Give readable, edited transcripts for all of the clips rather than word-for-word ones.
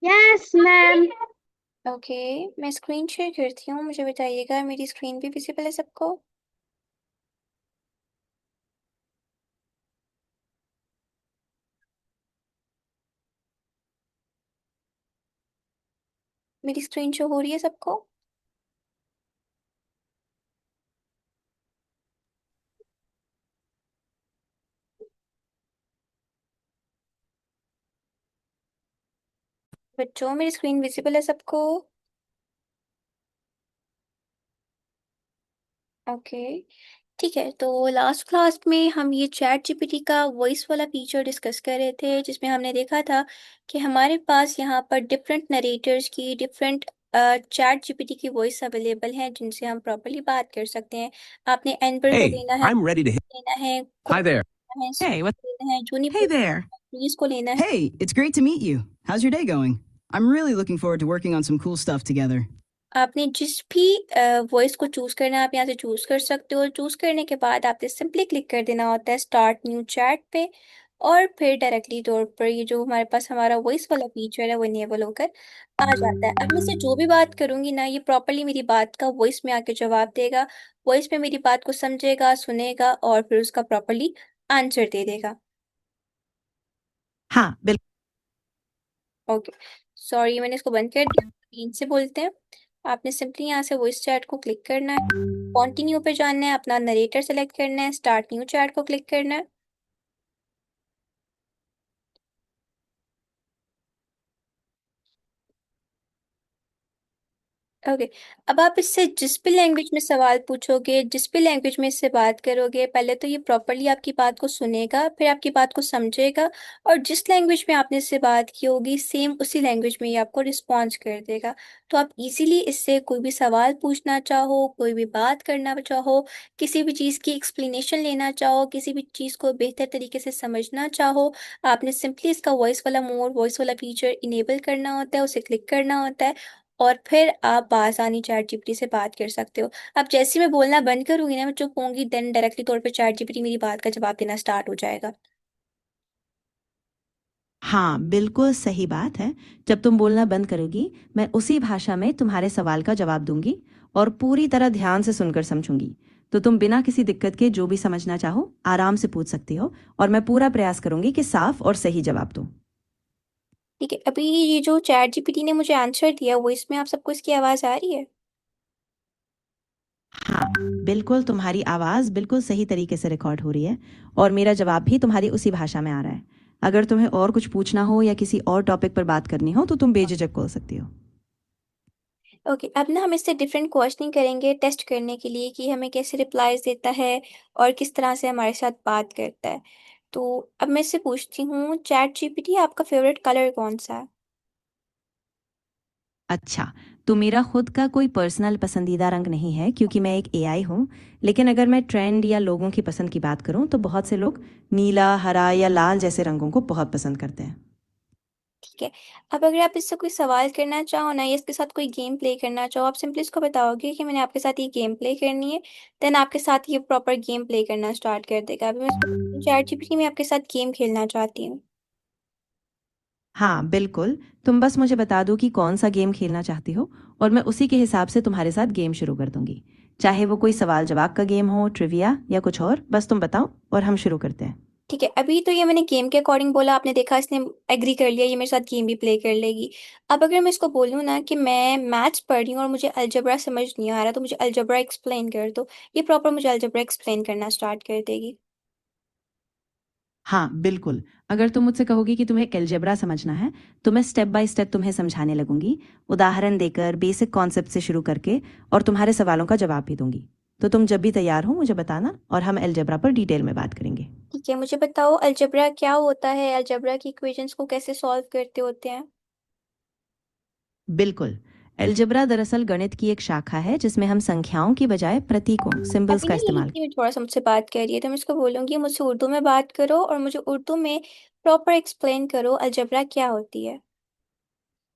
Yes ma'am. Okay, मैं screen share करती हूँ, मुझे बताइएगा मेरी स्क्रीन भी विजिबल है सबको? मेरी स्क्रीन शो हो रही है सबको? बच्चों, मेरी स्क्रीन विजिबल है सबको? ओके, ठीक है। तो लास्ट क्लास में हम ये चैट जीपीटी का वॉइस वाला फीचर डिस्कस कर रहे थे, जिसमें हमने देखा था कि हमारे पास यहाँ पर डिफरेंट नरेटर्स की डिफरेंट चैट जीपीटी की वॉइस अवेलेबल है, जिनसे हम प्रॉपर्ली बात कर सकते हैं। आपने एनबर को Hey, लेना है, I'm ready to hit. लेना है, को Hi there. लेना है, Hey, what? लेना है, Hey जूनिपर there. प्लीज को लेना है। Hey, it's great to meet you. How's your day going? I'm really looking forward to working on some cool stuff together. आपने जिस भी वॉइस को चूज करना है आप यहाँ से चूज कर सकते हो। चूज करने के बाद आपने सिंपली क्लिक कर देना होता है स्टार्ट न्यू चैट पे, और फिर डायरेक्टली तौर पर ये जो हमारे पास हमारा वॉइस वाला फीचर है वो इनेबल होकर आ जाता है। अब मैं से जो भी बात करूंगी ना, ये प्रॉपरली मेरी बात का वॉइस में आके जवाब देगा, वॉइस में मेरी बात को समझेगा, सुनेगा और फिर उसका प्रॉपरली आंसर दे देगा। हाँ, बिल्कुल। ओके, सॉरी मैंने इसको बंद कर दिया। तीन से बोलते हैं। आपने सिंपली यहाँ से वॉइस चैट को क्लिक करना है, कंटिन्यू पे जाना है, अपना नरेटर सेलेक्ट करना है, स्टार्ट न्यू चैट को क्लिक करना है। ओके, अब आप इससे जिस भी लैंग्वेज में सवाल पूछोगे, जिस भी लैंग्वेज में इससे बात करोगे, पहले तो ये प्रॉपरली आपकी बात को सुनेगा, फिर आपकी बात को समझेगा, और जिस लैंग्वेज में आपने इससे बात की होगी सेम उसी लैंग्वेज में ये आपको रिस्पॉन्स कर देगा। तो आप इजीली इससे कोई भी सवाल पूछना चाहो, कोई भी बात करना चाहो, किसी भी चीज़ की एक्सप्लेनेशन लेना चाहो, किसी भी चीज़ को बेहतर तरीके से समझना चाहो, आपने सिंपली इसका वॉइस वाला मोड, वॉइस वाला फीचर इनेबल करना होता है, उसे क्लिक करना होता है, और फिर आप बासानी चैट जीपीटी से बात कर सकते हो। अब जैसे ही मैं बोलना बंद करूंगी ना, मैं चुप होंगी, देन डायरेक्टली तौर पे चैट जीपीटी मेरी बात का जवाब देना स्टार्ट हो जाएगा। हाँ, बिल्कुल सही बात है। जब तुम बोलना बंद करोगी, मैं उसी भाषा में तुम्हारे सवाल का जवाब दूंगी और पूरी तरह ध्यान से सुनकर समझूंगी। तो तुम बिना किसी दिक्कत के जो भी समझना चाहो, आराम से पूछ सकती हो और मैं पूरा प्रयास करूंगी कि साफ और सही जवाब दूं। ठीक है, अभी ये जो चैट जीपीटी ने मुझे आंसर दिया वो इसमें आप सबको इसकी आवाज आ रही है? हाँ, बिल्कुल तुम्हारी आवाज़ बिल्कुल सही तरीके से रिकॉर्ड हो रही है और मेरा जवाब भी तुम्हारी उसी भाषा में आ रहा है। अगर तुम्हें और कुछ पूछना हो या किसी और टॉपिक पर बात करनी हो तो तुम बेझिझक बोल सकती हो। ओके, अब ना हम इससे डिफरेंट क्वेश्चनिंग करेंगे टेस्ट करने के लिए कि हमें कैसे रिप्लाईज देता है और किस तरह से हमारे साथ बात करता है। तो अब मैं इससे पूछती हूँ, चैट जीपीटी आपका फेवरेट कलर कौन सा है? अच्छा, तो मेरा खुद का कोई पर्सनल पसंदीदा रंग नहीं है क्योंकि मैं एक एआई हूँ। लेकिन अगर मैं ट्रेंड या लोगों की पसंद की बात करूँ तो बहुत से लोग नीला, हरा या लाल जैसे रंगों को बहुत पसंद करते हैं। ठीक है, अब अगर आप इससे कोई सवाल करना चाहो ना, या इसके साथ कोई गेम प्ले करना चाहो, आप सिंपली इसको बताओगे कि मैंने आपके साथ ये गेम प्ले करनी है, देन आपके साथ ये प्रॉपर गेम प्ले करना स्टार्ट कर देगा। अभी मैं इसको चैट जीपीटी में आपके साथ गेम खेलना चाहती हूँ। हाँ, बिल्कुल। तुम बस मुझे बता दो कि कौन सा गेम खेलना चाहती हो और मैं उसी के हिसाब से तुम्हारे साथ गेम शुरू कर दूंगी। चाहे वो कोई सवाल जवाब का गेम हो, ट्रिविया या कुछ और, बस तुम बताओ और हम शुरू करते हैं। ठीक है, अभी तो ये मैंने गेम के अकॉर्डिंग बोला, आपने देखा इसने एग्री कर लिया, ये मेरे साथ गेम भी प्ले कर लेगी। अब अगर मैं इसको बोलूँ ना कि मैं मैथ्स पढ़ रही हूँ और मुझे अलजबरा समझ नहीं आ रहा, तो मुझे अलजबरा एक्सप्लेन कर दो, ये प्रॉपर मुझे अलजबरा एक्सप्लेन करना स्टार्ट कर देगी। हाँ, बिल्कुल। अगर तुम मुझसे कहोगी कि तुम्हें अलजेब्रा समझना है, तो मैं स्टेप बाय स्टेप तुम्हें समझाने लगूंगी, उदाहरण देकर, बेसिक कॉन्सेप्ट से शुरू करके, और तुम्हारे सवालों का जवाब भी दूंगी। तो तुम जब भी तैयार हो मुझे बताना और हम अलजेब्रा पर डिटेल में बात करेंगे। ठीक है, मुझे बताओ अलजबरा क्या होता है, अलजबरा की इक्वेशंस को कैसे सॉल्व करते होते हैं? बिल्कुल। अलजेब्रा दरअसल गणित की एक शाखा है जिसमें हम संख्याओं की बजाय प्रतीकों, सिंबल्स अभी का ना ये इस्तेमाल। हिंदी में थोड़ा सा मुझसे बात कर रही है, तो मैं इसको बोलूंगी मुझसे उर्दू में बात करो और मुझे उर्दू में प्रॉपर एक्सप्लेन करो अलजबरा क्या होती है।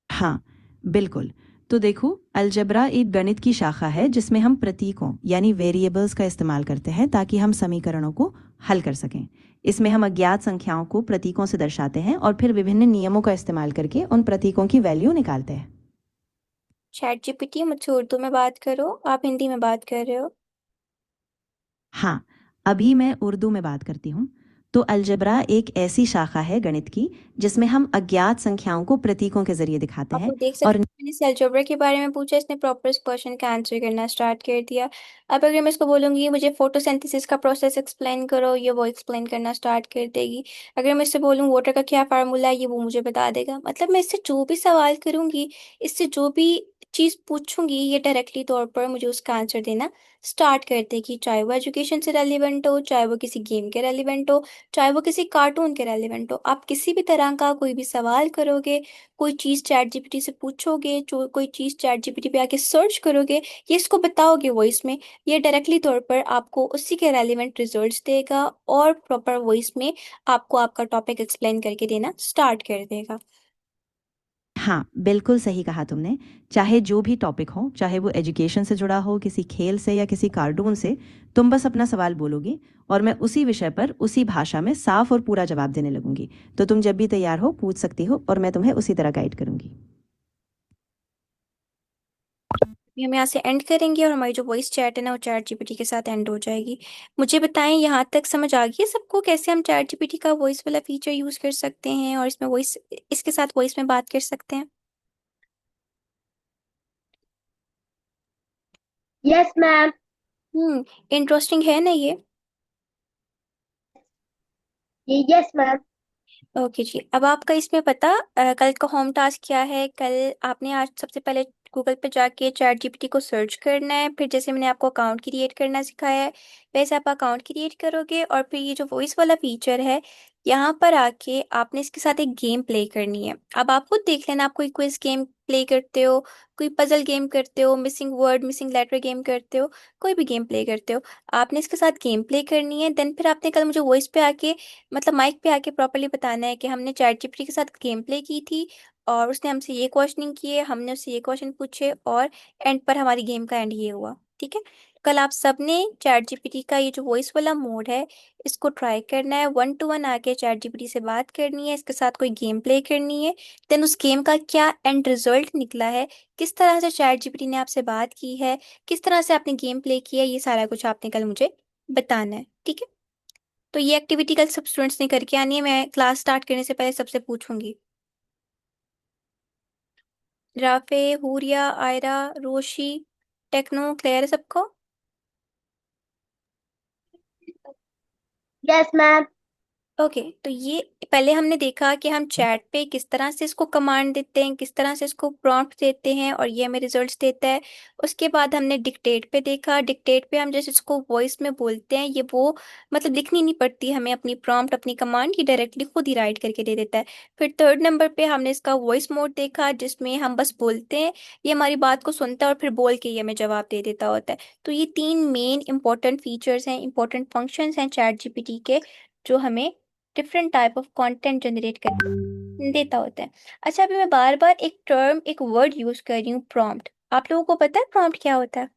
हाँ, बिल्कुल। तो देखो, अलजेब्रा एक गणित की शाखा है जिसमें हम प्रतीकों यानी वेरिएबल्स का इस्तेमाल करते हैं ताकि हम समीकरणों को हल कर सकें। इसमें हम अज्ञात संख्याओं को प्रतीकों से दर्शाते हैं और फिर विभिन्न नियमों का इस्तेमाल करके उन प्रतीकों की वैल्यू निकालते हैं। चैट जीपीटी, मुझसे उर्दू में बात करो, आप हिंदी में बात कर रहे हो। हाँ, अभी मैं उर्दू में बात करती हूँ। तो अलजबरा एक ऐसी शाखा है गणित की जिसमें हम अज्ञात संख्याओं को प्रतीकों के जरिए दिखाते आप हैं लोग देख सकते और हैं, मैंने इस अलजेब्रा के बारे में पूछा, इसने प्रॉपर इस क्वेश्चन का आंसर करना स्टार्ट कर दिया। अब अगर मैं इसको बोलूंगी मुझे फोटोसिंथेसिस का प्रोसेस एक्सप्लेन करो, ये वो एक्सप्लेन करना स्टार्ट कर देगी। अगर मैं इससे बोलूँ वाटर का क्या फार्मूला है, ये वो मुझे बता देगा। मतलब मैं इससे जो भी सवाल करूंगी, इससे जो भी चीज पूछूंगी, ये डायरेक्टली तौर पर मुझे उसका आंसर देना स्टार्ट कर देगी, चाहे वो एजुकेशन से रेलिवेंट हो, चाहे वो किसी गेम के रेलिवेंट हो, चाहे वो किसी कार्टून के रेलिवेंट हो। आप किसी भी तरह का कोई भी सवाल करोगे, कोई चीज चैट जीपीटी से पूछोगे, जो कोई चीज चैट जीपीटी पे आके सर्च करोगे, ये इसको बताओगे वॉइस में, ये डायरेक्टली तौर पर आपको उसी के रेलिवेंट रिजल्ट्स देगा और प्रॉपर वॉइस में आपको आपका टॉपिक एक्सप्लेन करके देना स्टार्ट कर देगा। हाँ, बिल्कुल सही कहा तुमने। चाहे जो भी टॉपिक हो, चाहे वो एजुकेशन से जुड़ा हो, किसी खेल से या किसी कार्टून से, तुम बस अपना सवाल बोलोगी और मैं उसी विषय पर उसी भाषा में साफ और पूरा जवाब देने लगूंगी। तो तुम जब भी तैयार हो पूछ सकती हो और मैं तुम्हें उसी तरह गाइड करूंगी। अभी हम यहाँ से एंड करेंगे और हमारी जो वॉइस चैट है ना, वो चैट जीपीटी के साथ एंड हो जाएगी। मुझे बताएं, यहाँ तक समझ आ गई है सबको कैसे हम चैट जीपीटी का वॉइस वाला फीचर यूज कर सकते हैं और इसमें वॉइस, इसके साथ वॉइस में बात कर सकते हैं। Yes ma'am. इंटरेस्टिंग है ना ये? Yes ma'am. ओके जी, अब आपका इसमें पता, कल का होम टास्क क्या है? कल आपने आज सबसे पहले गूगल पे जाके चैट जीपीटी को सर्च करना है, फिर जैसे मैंने आपको अकाउंट क्रिएट करना सिखाया है वैसे आप अकाउंट क्रिएट करोगे, और फिर ये जो वॉइस वाला फीचर है, यहाँ पर आके आपने इसके साथ एक गेम प्ले करनी है। अब आप खुद देख लेना, आप कोई क्विज गेम प्ले करते हो, कोई पजल गेम करते हो, missing word missing letter game करते हो, कोई भी गेम प्ले करते हो, आपने इसके साथ गेम प्ले करनी है। देन फिर आपने कल मुझे वॉइस पे आके, मतलब माइक पे आके प्रॉपरली बताना है कि हमने चैट जीपीटी के साथ गेम प्ले की थी और उसने हमसे ये क्वेश्चनिंग किए, हमने उससे ये क्वेश्चन पूछे और एंड पर हमारी गेम का एंड ये हुआ। ठीक है? कल आप सबने चैट जीपीटी का ये जो वॉइस वाला मोड है, इसको ट्राई करना है, 1 to 1 आके चैट जीपीटी से बात करनी है, इसके साथ कोई गेम प्ले करनी है। देन उस गेम का क्या एंड रिजल्ट निकला है, किस तरह से चैट जीपीटी ने आपसे बात की है, किस तरह से आपने गेम प्ले किया, ये सारा कुछ आपने कल मुझे बताना है। ठीक है? तो ये एक्टिविटी कल सब स्टूडेंट्स ने करके आनी है, मैं क्लास स्टार्ट करने से पहले सबसे पूछूंगी। राफे, हुरिया, आयरा, रोशी, टेक्नो, क्लियर है सबको? Yes ma'am. ओके, तो ये पहले हमने देखा कि हम चैट पे किस तरह से इसको कमांड देते हैं, किस तरह से इसको प्रॉम्प्ट देते हैं और ये हमें रिजल्ट्स देता है। उसके बाद हमने डिक्टेट पे देखा, डिक्टेट पे हम जैसे इसको वॉइस में बोलते हैं, ये वो मतलब लिखनी नहीं पड़ती हमें अपनी प्रॉम्प्ट, अपनी कमांड, ये डायरेक्टली खुद ही राइट करके दे देता है। फिर थर्ड नंबर पे हमने इसका वॉइस मोड देखा, जिसमें हम बस बोलते हैं, ये हमारी बात को सुनता है और फिर बोल के ये हमें जवाब दे देता होता है। तो ये तीन मेन इंपॉर्टेंट फीचर्स हैं, इंपॉर्टेंट फंक्शंस हैं चैट जीपीटी के, जो हमें different type of content generate कर देता होता है। अच्छा, अभी मैं बार बार एक टर्म, एक वर्ड यूज कर रही हूँ, प्रॉम्प्ट। आप लोगों को पता है प्रॉम्प्ट क्या होता है?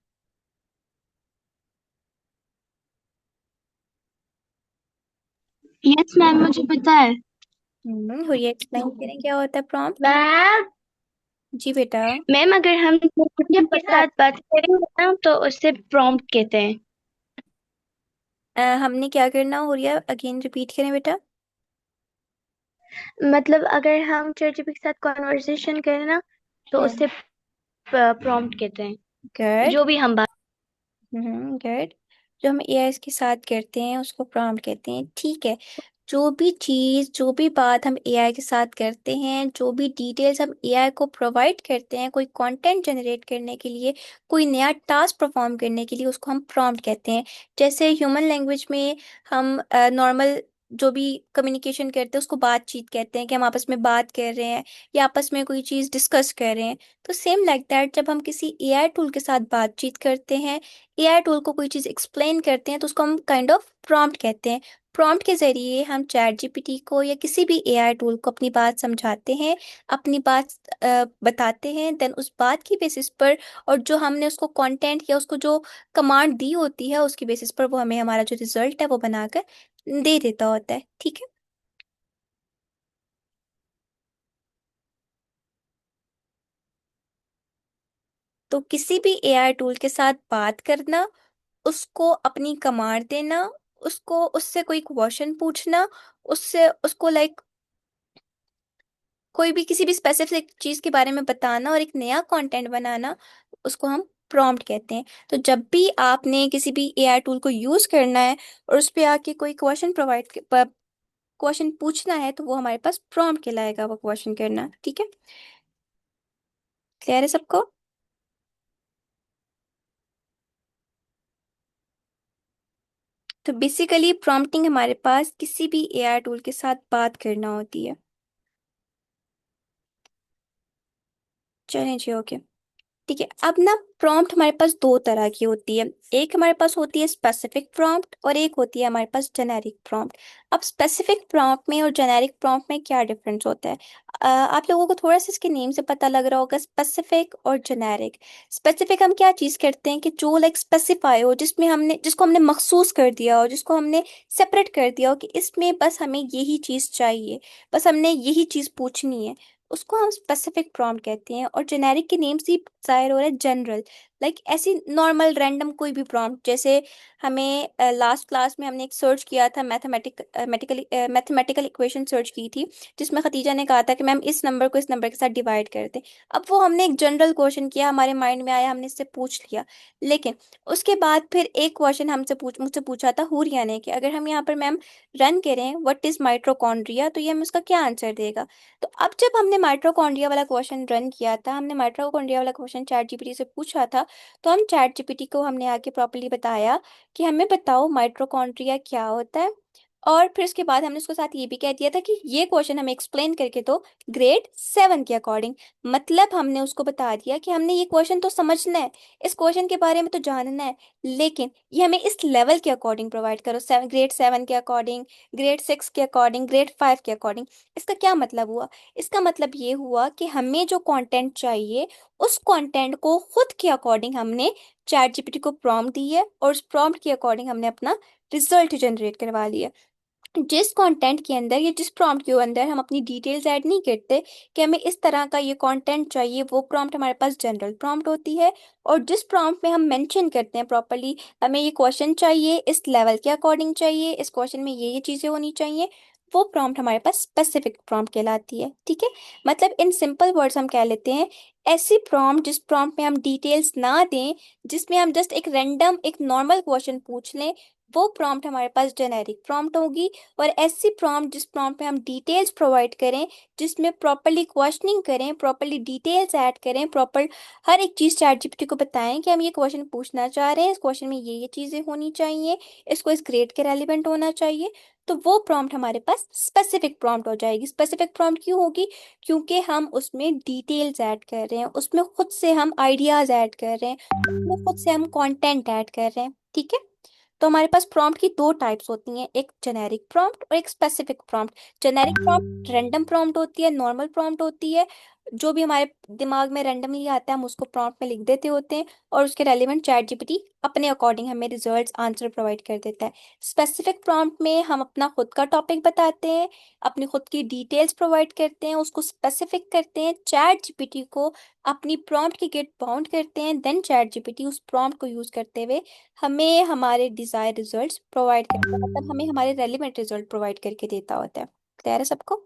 यस मैम, मुझे पता है। हुई एक्सप्लेन करें क्या होता है प्रॉम्प्ट? मैम। जी बेटा। मैम, अगर हम किसी के साथ बात करेंगे ना तो उससे प्रॉम्प्ट कहते हैं। हमने क्या करना हो रही है, अगेन रिपीट करें बेटा। मतलब अगर हम चैट के साथ कॉन्वर्सेशन करें ना तो उससे प्रॉम्प्ट कहते हैं, गुड। जो भी हम बात। गुड। जो हम एआई के साथ करते हैं उसको प्रॉम्प्ट कहते हैं। ठीक है? जो भी चीज, जो भी बात हम एआई के साथ करते हैं, जो भी डिटेल्स हम एआई को प्रोवाइड करते हैं कोई कंटेंट जनरेट करने के लिए, कोई नया टास्क परफॉर्म करने के लिए, उसको हम प्रॉम्प्ट कहते हैं। जैसे ह्यूमन लैंग्वेज में हम नॉर्मल जो भी कम्युनिकेशन करते हैं उसको बातचीत कहते हैं, कि हम आपस में बात कर रहे हैं या आपस में कोई चीज़ डिस्कस कर रहे हैं। तो सेम लाइक दैट, जब हम किसी एआई टूल के साथ बातचीत करते हैं, एआई टूल को कोई चीज़ एक्सप्लेन करते हैं, तो उसको हम काइंड ऑफ प्रॉम्प्ट कहते हैं। प्रॉम्प्ट के जरिए हम चैट जीपीटी को या किसी भी एआई टूल को अपनी बात समझाते हैं, अपनी बात बताते हैं। देन उस बात की बेसिस पर और जो हमने उसको कंटेंट या उसको जो कमांड दी होती है उसकी बेसिस पर वो हमें हमारा जो रिजल्ट है वो बनाकर दे देता होता है, ठीक है। तो किसी भी एआई टूल के साथ बात करना, उसको अपनी कमांड देना, उसको उससे कोई क्वेश्चन पूछना, उससे उसको लाइक कोई भी किसी भी स्पेसिफिक चीज के बारे में बताना और एक नया कंटेंट बनाना, उसको हम प्रॉम्प्ट कहते हैं। तो जब भी आपने किसी भी एआई टूल को यूज करना है और उस पे आके कोई क्वेश्चन पूछना है, तो वो हमारे पास प्रॉम्प्ट कहलाएगा, वो क्वेश्चन करना, ठीक है। क्लियर है सबको? तो बेसिकली प्रॉम्प्टिंग हमारे पास किसी भी एआई टूल के साथ बात करना होती है। चलें जी, ओके। ठीक है, अब ना प्रॉम्प्ट हमारे पास दो तरह की होती है। एक हमारे पास होती है स्पेसिफिक प्रॉम्प्ट और एक होती है हमारे पास जेनेरिक प्रॉम्प्ट। अब स्पेसिफिक प्रॉम्प्ट में और जेनेरिक प्रॉम्प्ट में क्या डिफरेंस होता है? आप लोगों को थोड़ा सा इसके नेम से पता लग रहा होगा, स्पेसिफिक और जेनेरिक। स्पेसिफिक हम क्या चीज करते हैं कि जो लाइक स्पेसिफाई हो, जिसको हमने मखसूस कर दिया हो, जिसको हमने सेपरेट कर दिया हो कि इसमें बस हमें यही चीज चाहिए, बस हमने यही चीज पूछनी है, उसको हम स्पेसिफिक प्रॉम्प्ट कहते हैं। और जेनेरिक के नेम से ही जाहिर हो रहा है जनरल, लाइक ऐसी नॉर्मल रैंडम कोई भी प्रॉम्प्ट। जैसे हमें लास्ट क्लास में हमने एक सर्च किया था, मैथमेटिकल इक्वेशन सर्च की थी, जिसमें खतीजा ने कहा था कि मैम इस नंबर को इस नंबर के साथ डिवाइड कर दें। अब वो हमने एक जनरल क्वेश्चन किया, हमारे माइंड में आया, हमने इससे पूछ लिया। लेकिन उसके बाद फिर एक क्वेश्चन मुझसे पूछा था हुरिया ने कि अगर हम यहाँ पर मैम रन करें व्हाट इज माइटोकॉन्ड्रिया, तो ये हमें उसका क्या आंसर देगा। तो अब जब हमने माइटोकॉन्ड्रिया वाला क्वेश्चन रन किया था, हमने माइटोकॉन्ड्रिया वाला क्वेश्चन चैट जीपीटी से पूछा था, तो हम चैट जीपीटी को हमने आके प्रॉपर्ली बताया कि हमें बताओ माइटोकॉन्ड्रिया क्या होता है। और फिर उसके बाद हमने उसके साथ ये भी कह दिया था कि ये क्वेश्चन हमें एक्सप्लेन करके दो ग्रेड 7 के अकॉर्डिंग। मतलब हमने उसको बता दिया कि हमने ये क्वेश्चन तो समझना है, इस क्वेश्चन के बारे में तो जानना है, लेकिन ये हमें इस लेवल के अकॉर्डिंग प्रोवाइड करो, ग्रेड 7 के अकॉर्डिंग, ग्रेड 6 के अकॉर्डिंग, ग्रेड 5 के अकॉर्डिंग। इसका क्या मतलब हुआ? इसका मतलब ये हुआ कि हमें जो कंटेंट चाहिए, उस कंटेंट को खुद के अकॉर्डिंग हमने चैट जीपीटी को प्रॉम्प्ट दी है, और उस प्रॉम्प्ट के अकॉर्डिंग हमने अपना रिजल्ट जनरेट करवा लिया। जिस कंटेंट के अंदर या जिस प्रॉम्प्ट के अंदर हम अपनी डिटेल्स ऐड नहीं करते कि हमें इस तरह का ये कंटेंट चाहिए, वो प्रॉम्प्ट हमारे पास जनरल प्रॉम्प्ट होती है। और जिस प्रॉम्प्ट में हम मेंशन करते हैं प्रॉपर्ली हमें ये क्वेश्चन चाहिए, इस लेवल के अकॉर्डिंग चाहिए, इस क्वेश्चन में ये चीज़ें होनी चाहिए, वो प्रॉम्प्ट हमारे पास स्पेसिफिक प्रॉम्प्ट कहलाती है, ठीक है। मतलब इन सिंपल वर्ड्स हम कह लेते हैं, ऐसी प्रॉम्प्ट जिस प्रॉम्प्ट में हम डिटेल्स ना दें, जिसमें हम जस्ट एक रैंडम एक नॉर्मल क्वेश्चन पूछ लें, वो प्रॉम्प्ट हमारे पास जेनेरिक प्रॉम्प्ट होगी। और ऐसी प्रॉम्प्ट जिस प्रॉम्प्ट में हम डिटेल्स प्रोवाइड करें, जिसमें प्रॉपरली क्वेश्चनिंग करें, प्रॉपरली डिटेल्स ऐड करें, प्रॉपर हर एक चीज़ चैट जीपीटी को बताएं कि हम ये क्वेश्चन पूछना चाह रहे हैं, इस क्वेश्चन में ये चीज़ें होनी चाहिए, इसको इस ग्रेड के रेलिवेंट होना चाहिए, तो वो प्रॉम्प्ट हमारे पास स्पेसिफिक प्रॉम्प्ट हो जाएगी। स्पेसिफिक प्रॉम्प्ट क्यों होगी? क्योंकि हम उसमें डिटेल्स ऐड कर रहे हैं, उसमें खुद से हम आइडियाज ऐड कर रहे हैं, उसमें खुद से हम कंटेंट ऐड कर रहे हैं, ठीक है। तो हमारे पास प्रॉम्प्ट की दो टाइप्स होती हैं, एक जेनेरिक प्रॉम्प्ट और एक specific prompt. Generic prompt random prompt होती है, नॉर्मल प्रॉम्प्ट होती है, जो भी हमारे दिमाग में रैंडमली आता है हम उसको प्रॉम्प्ट में लिख देते होते हैं, और उसके रेलिवेंट चैट जीपीटी अपने अकॉर्डिंग हमें रिजल्ट्स आंसर प्रोवाइड कर देता है। स्पेसिफिक प्रॉम्प्ट में हम अपना खुद का टॉपिक बताते हैं, अपनी खुद की डिटेल्स प्रोवाइड करते हैं, उसको स्पेसिफिक करते हैं, चैट जीपीटी को अपनी प्रॉम्प्ट की गेट बाउंड करते हैं, देन चैट जीपीटी उस प्रॉम्प्ट को यूज करते हुए हमें हमारे डिजायर रिजल्ट्स प्रोवाइड करता है, मतलब हमें हमारे रेलिवेंट रिजल्ट प्रोवाइड करके देता होता है। क्लियर है सबको?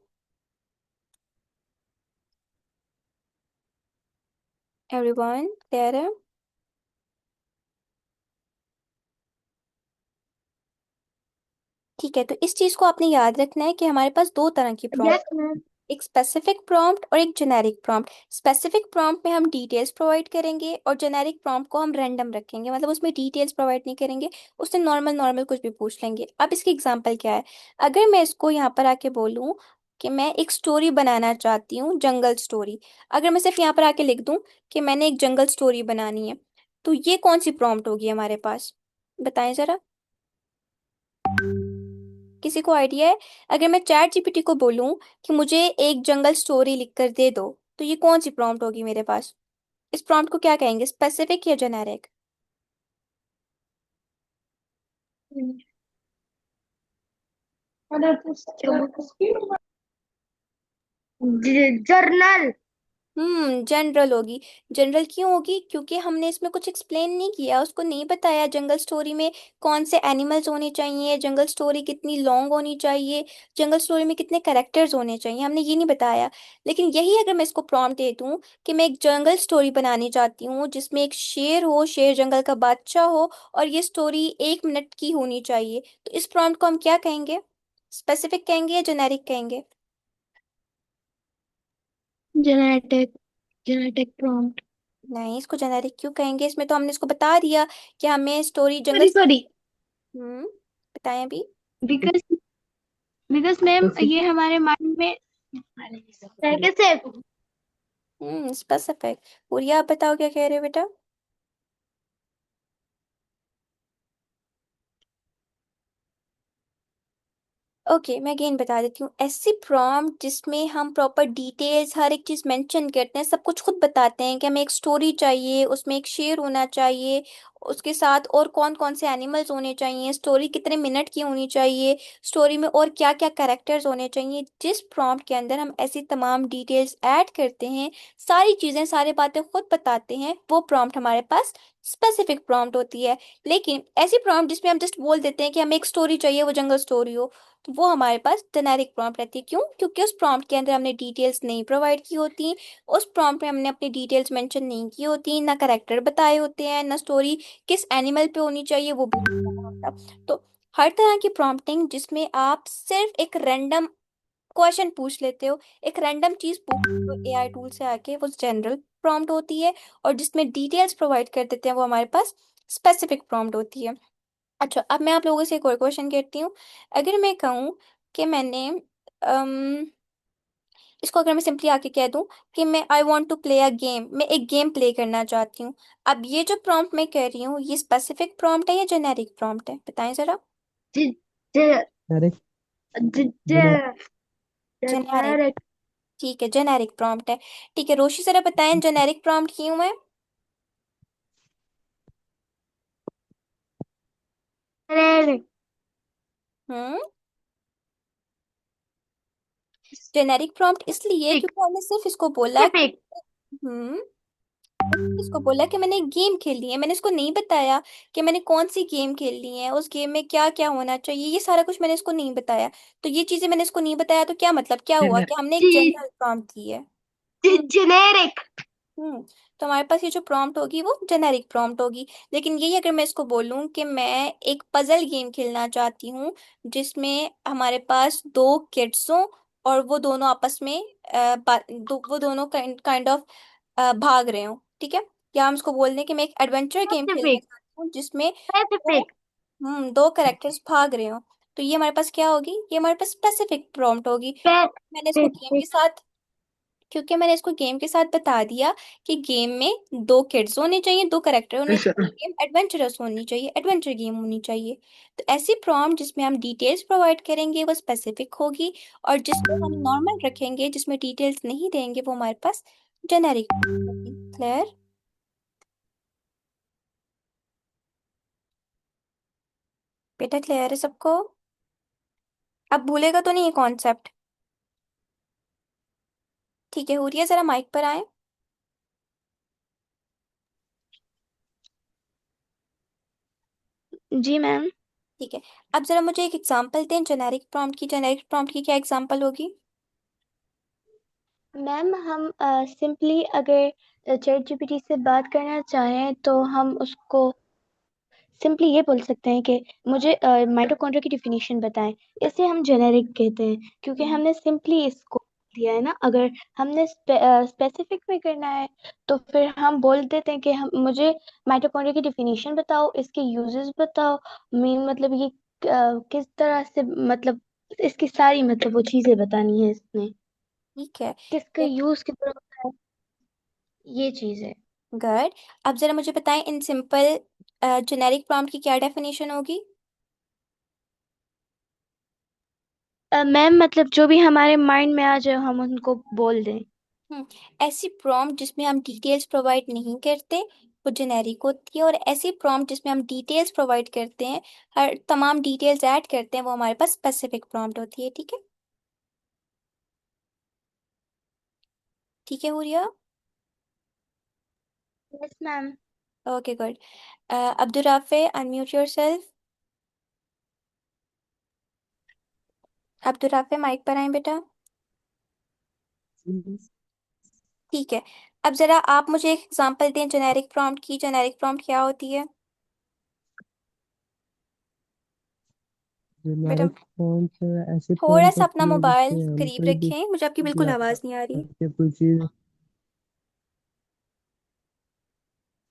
एवरीवन क्लियर है? ठीक है, तो इस चीज को आपने याद रखना है कि हमारे पास दो तरह की यस प्रॉम्प्ट, मैम। एक स्पेसिफिक प्रॉम्प्ट और एक जेनेरिक प्रॉम्प्ट। स्पेसिफिक प्रॉम्प्ट में हम डिटेल्स प्रोवाइड करेंगे और जेनेरिक प्रॉम्प्ट को हम रैंडम रखेंगे, मतलब उसमें डिटेल्स प्रोवाइड नहीं करेंगे, उससे नॉर्मल नॉर्मल कुछ भी पूछ लेंगे। अब इसकी एग्जांपल क्या है? अगर मैं इसको यहाँ पर आके बोलूँ कि मैं एक स्टोरी बनाना चाहती हूँ, जंगल स्टोरी, अगर मैं सिर्फ यहाँ पर आके लिख दूँ कि मैंने एक जंगल स्टोरी बनानी है, तो ये कौन सी प्रॉम्प्ट होगी हमारे पास? बताएं जरा, किसी को आइडिया है? अगर मैं चैट जीपीटी को बोलूं कि मुझे एक जंगल स्टोरी लिख कर दे दो, तो ये कौन सी प्रॉम्प्ट होगी मेरे पास? इस प्रॉम्प्ट को क्या कहेंगे, स्पेसिफिक या जेनेरिक? जर्नल। जनरल होगी। जनरल क्यों होगी? क्योंकि हमने इसमें कुछ एक्सप्लेन नहीं किया, उसको नहीं बताया जंगल स्टोरी में कौन से एनिमल्स होने चाहिए, जंगल स्टोरी कितनी लॉन्ग होनी चाहिए, जंगल स्टोरी में कितने कैरेक्टर्स होने चाहिए, हमने ये नहीं बताया। लेकिन यही अगर मैं इसको प्रॉम्प्ट दे दूं कि मैं एक जंगल स्टोरी बनानी चाहती हूँ जिसमें एक शेर हो, शेर जंगल का बादशाह हो, और ये स्टोरी 1 मिनट की होनी चाहिए, तो इस प्रॉम्प्ट को हम क्या कहेंगे? स्पेसिफिक कहेंगे या जेनेरिक कहेंगे? Genetic genetic prompt. नहीं, इसको जेनेरिक क्यों कहेंगे? इसमें तो हमने इसको बता दिया कि हमें story jungle. Sorry sorry. Hmm, बताएं अभी। बिकॉज बिकॉज मैम ये हमारे माइंड में है कैसे। स्पेसिफिक। पूरी आप बताओ क्या कह रहे हो बेटा? ओके, मैं अगेन बता देती हूँ। ऐसी प्रॉम्प्ट जिसमें हम प्रॉपर डिटेल्स हर एक चीज़ मेंशन करते हैं, सब कुछ खुद बताते हैं कि हमें एक स्टोरी चाहिए, उसमें एक शेर होना चाहिए, उसके साथ और कौन कौन से एनिमल्स होने चाहिए, स्टोरी कितने मिनट की होनी चाहिए, स्टोरी में और क्या क्या कैरेक्टर्स होने चाहिए, जिस प्रॉम्प्ट के अंदर हम ऐसी तमाम डिटेल्स ऐड करते हैं, सारी चीज़ें सारी बातें खुद बताते हैं, वो प्रॉम्प्ट हमारे पास स्पेसिफिक प्रॉम्प्ट होती है। लेकिन ऐसी प्रॉम्प्ट जिसमें हम जस्ट बोल देते हैं कि हमें एक स्टोरी चाहिए, वो जंगल स्टोरी हो, तो वो हमारे पास जेनेरिक प्रॉम्प्ट रहती है। क्यों? क्योंकि उस प्रॉम्प्ट के अंदर हमने डिटेल्स नहीं प्रोवाइड की होती, उस प्रॉम्प्ट में हमने अपनी डिटेल्स मेंशन नहीं की होती, ना करेक्टर बताए होते हैं, ना स्टोरी किस एनिमल पे होनी चाहिए वो भी नहीं बताया होता। तो हर तरह की प्रॉम्प्टिंग जिसमें आप सिर्फ एक रैंडम क्वेश्चन पूछ लेते हो, एक रैंडम चीज पूछ लेते हो एआई टूल से आके, वो जनरल प्रॉम्प्ट होती है। और जिसमें डिटेल्स प्रोवाइड कर देते हैं वो हमारे पास स्पेसिफिक प्रॉम्प्ट होती है। अच्छा, अब मैं आप लोगों से एक और क्वेश्चन करती हूँ। अगर मैं कहूँ कि मैंने इसको अगर मैं सिंपली आके कह दूं कि मैं I want to play a game, मैं एक गेम प्ले करना चाहती हूँ, अब ये जो प्रॉम्प्ट मैं कह रही हूँ ये स्पेसिफिक प्रॉम्प्ट है या जेनेरिक प्रॉम्प्ट है? बताएं जरा। ज- ज- ज- जेनेरिक। जेनेरिक। ठीक है, जेनेरिक प्रॉम्प्ट है। ठीक है, रोशी जरा बताएं जेनेरिक प्रॉम्प्ट क्यों है? हम्म जेनेरिक प्रॉम्प्ट इसलिए क्योंकि हमने सिर्फ इसको बोला कि स्पेसिफिक। हम्म इसको बोला कि मैंने एक गेम खेलनी है, मैंने इसको नहीं बताया कि मैंने कौन सी गेम खेलनी है, उस गेम में क्या क्या होना चाहिए, ये सारा कुछ मैंने इसको नहीं बताया। तो ये चीजें मैंने इसको नहीं बताया, तो क्या मतलब क्या हुआ कि हमने एक जनरल प्रॉम्प्ट दी है। जेनेरिक। हम्म तो हमारे पास ये जो प्रॉम्प्ट होगी वो जेनेरिक प्रॉम्प्ट होगी। लेकिन यही अगर मैं इसको बोलूं कि मैं एक पजल गेम खेलना चाहती हूँ जिसमें हमारे पास दो किड्स हों और वो दोनों आपस में वो दोनों काइंड ऑफ भाग रहे हो, ठीक है? या हम इसको बोल दें कि मैं एक एडवेंचर गेम खेलना स्पेसिफिक। चाहती हूँ जिसमें दो स्पेसिफिक। दो कैरेक्टर्स भाग रहे हो। तो ये हमारे पास क्या होगी? ये हमारे पास स्पेसिफिक प्रॉम्प्ट होगी। मैंने इसको गेम के स्पेसिफिक। साथ क्योंकि मैंने इसको गेम के साथ बता दिया कि गेम में दो किड्स होने चाहिए, दो करेक्टर होने चाहिए, गेम एडवेंचरस होनी चाहिए, एडवेंचर गेम होनी चाहिए। तो ऐसी प्रॉम्प्ट जिसमें हम डिटेल्स प्रोवाइड करेंगे वो स्पेसिफिक होगी, और जिसको हम नॉर्मल रखेंगे जिसमें डिटेल्स नहीं देंगे वो हमारे पास जेनेरिक होगी। क्लियर? बेटा क्लियर है सबको? अब भूलेगा तो नहीं ये कॉन्सेप्ट? ठीक है, हुरिया जरा माइक पर आए। जी मैम। ठीक है, अब जरा मुझे एक एग्जांपल दें जेनेरिक प्रॉम्प्ट की। जेनेरिक प्रॉम्प्ट की क्या एग्जांपल होगी? मैम हम सिंपली अगर चैट जीपीटी से बात करना चाहें तो हम उसको सिंपली ये बोल सकते हैं कि मुझे माइटोकॉन्ड्रिया की डिफिनीशन बताएं। इसे हम जेनेरिक कहते हैं क्योंकि हमने सिंपली इसको दिया है ना। अगर हमने स्पेसिफिक में करना है तो फिर हम बोल देते हैं कि हम मुझे माइटोकॉन्ड्रिया की डिफिनीशन बताओ, इसके यूजेस बताओ, मेन मतलब ये किस तरह से मतलब इसकी सारी मतलब वो चीजें बतानी है इसमें, ठीक है। किसका यूज कितना होता है, ये चीज है। गुड। अब जरा मुझे बताएं इन सिंपल जेनेरिक प्रॉम्प्ट की क्या डेफिनेशन होगी? मैम मतलब जो भी हमारे माइंड में आ जाए हम उनको बोल दें। ऐसी प्रॉम्प्ट जिसमें हम डिटेल्स प्रोवाइड नहीं करते, वो जेनेरिक होती है, और ऐसी प्रॉम्प्ट जिसमें हम डिटेल्स प्रोवाइड करते हैं, हर तमाम डिटेल्स ऐड करते हैं, वो हमारे पास स्पेसिफिक प्रॉम्प्ट होती है। ठीक है, ठीक है Huriya? Yes ma'am. Okay good. Abdul Rafe, unmute yourself. Abdul Rafe, mic पर आए बेटा। ठीक है, अब जरा आप मुझे एक एग्जांपल दें जेनेरिक प्रॉम्प्ट की। जेनेरिक प्रॉम्प्ट क्या होती है बेटा? जेनेरिक प्रॉम्प्ट ऐसी थोड़ा प्रॉम्प्ट सा अपना होती है मोबाइल जिसमें हम करीब कोई भी रखें, मुझे आपकी बिल्कुल आवाज़ नहीं आ रही। कोई चीज।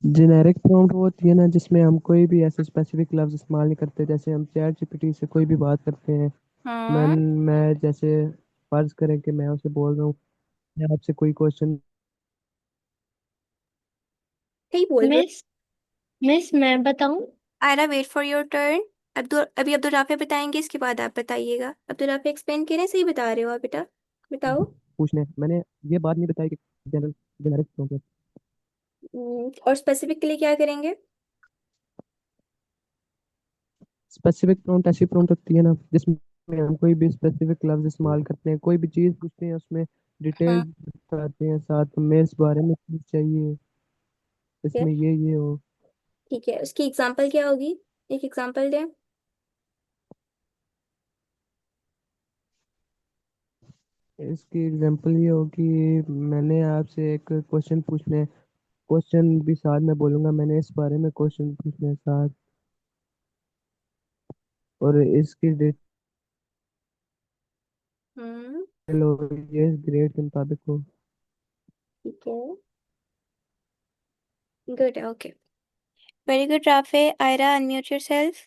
जेनेरिक प्रॉम्प्ट वो होती है ना जिसमें हम कोई भी ऐसे स्पेसिफिक लफ्ज इस्तेमाल नहीं करते, जैसे हम चैट जीपीटी से कोई भी बात करते हैं। मैं हाँ, मैं जैसे फर्ज करें कि मैं उसे बोल रहा हूँ, मैं आपसे कोई क्वेश्चन। सही बोल रहे हो। मिस मिस मैं बताऊं? Aira, wait for your turn. अभी अब्दुल राफे बताएंगे, इसके बाद आप बताइएगा। अब्दुल राफे एक्सप्लेन करें, सही बता रहे हो आप बेटा, बताओ। पूछने मैंने ये बात नहीं बताई कि जनरल जेनेरिक प्रॉम्प्ट। और स्पेसिफिक के लिए क्या करेंगे? स्पेसिफिक प्रॉम्प्ट ऐसी प्रॉम्प्ट होती है ना जिसमें हम कोई भी स्पेसिफिक लफ्ज इस्तेमाल करते हैं, कोई भी चीज़ पूछते हैं, उसमें हाँ, डिटेल्स बताते हैं, साथ में इस बारे में चीज़ चाहिए, ठीक है, इसमें ये हो। ठीक है, उसकी एग्जांपल क्या होगी? एक एग्जांपल दें। इसकी एग्जांपल ये होगी, मैंने आपसे एक क्वेश्चन पूछना है, क्वेश्चन भी साथ में बोलूंगा, मैंने इस बारे में क्वेश्चन पूछना है साथ, और इसकी हम्म, डिटेल हो ये ग्रेड के मुताबिक हो। ठीक है, good, okay, very good Rafe. Aira, unmute yourself.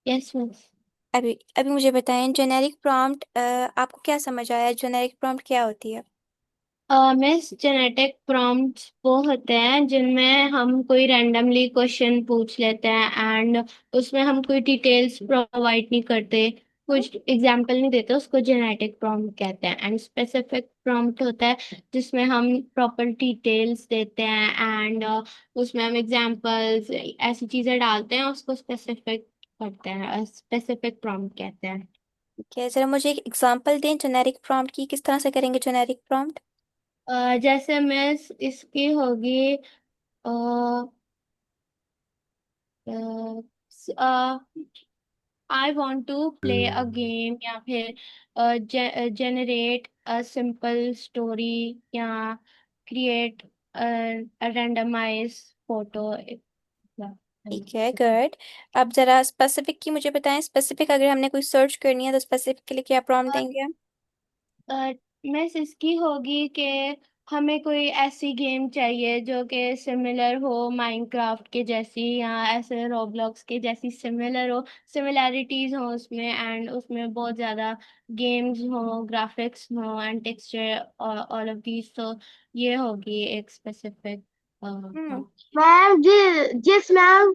Yes miss. अभी अभी मुझे बताएं, जेनेरिक प्रॉम्प्ट आपको क्या समझ आया? जेनेरिक प्रॉम्प्ट क्या होती है? मिस जेनेटिक प्रॉम्प्ट्स वो होते हैं जिनमें हम कोई रैंडमली क्वेश्चन पूछ लेते हैं एंड उसमें हम कोई डिटेल्स प्रोवाइड नहीं करते, कुछ एग्जाम्पल नहीं देते, उसको जेनेटिक प्रॉम्प्ट कहते हैं। एंड स्पेसिफिक प्रॉम्प्ट होता है जिसमें हम प्रॉपर डिटेल्स देते हैं एंड उसमें हम एग्जाम्पल्स ऐसी चीजें डालते हैं, उसको स्पेसिफिक करते हैं, स्पेसिफिक प्रॉम्प्ट कहते हैं। ठीक है, जरा मुझे एक एग्जांपल दें जेनेरिक प्रॉम्प्ट की, किस तरह से करेंगे जेनेरिक प्रॉम्प्ट? जैसे मिस इसकी होगी I want to play a game, या फिर जेनरेट अ सिंपल स्टोरी, या क्रिएट रैंडमाइज फोटो। ठीक है, गुड। अब जरा स्पेसिफिक की मुझे बताएं। स्पेसिफिक अगर हमने कोई सर्च करनी है तो स्पेसिफिक के लिए क्या प्रॉम्प्ट देंगे हम? मिस इसकी होगी कि हमें कोई ऐसी गेम चाहिए जो कि सिमिलर हो माइनक्राफ्ट के जैसी, या ऐसे रोब्लॉक्स के जैसी सिमिलर हो, सिमिलैरिटीज हो उसमें, एंड उसमें बहुत ज्यादा गेम्स हो, ग्राफिक्स हो and texture, all of these. तो ये होगी एक स्पेसिफिक। हम्म, मैम जिसमें हम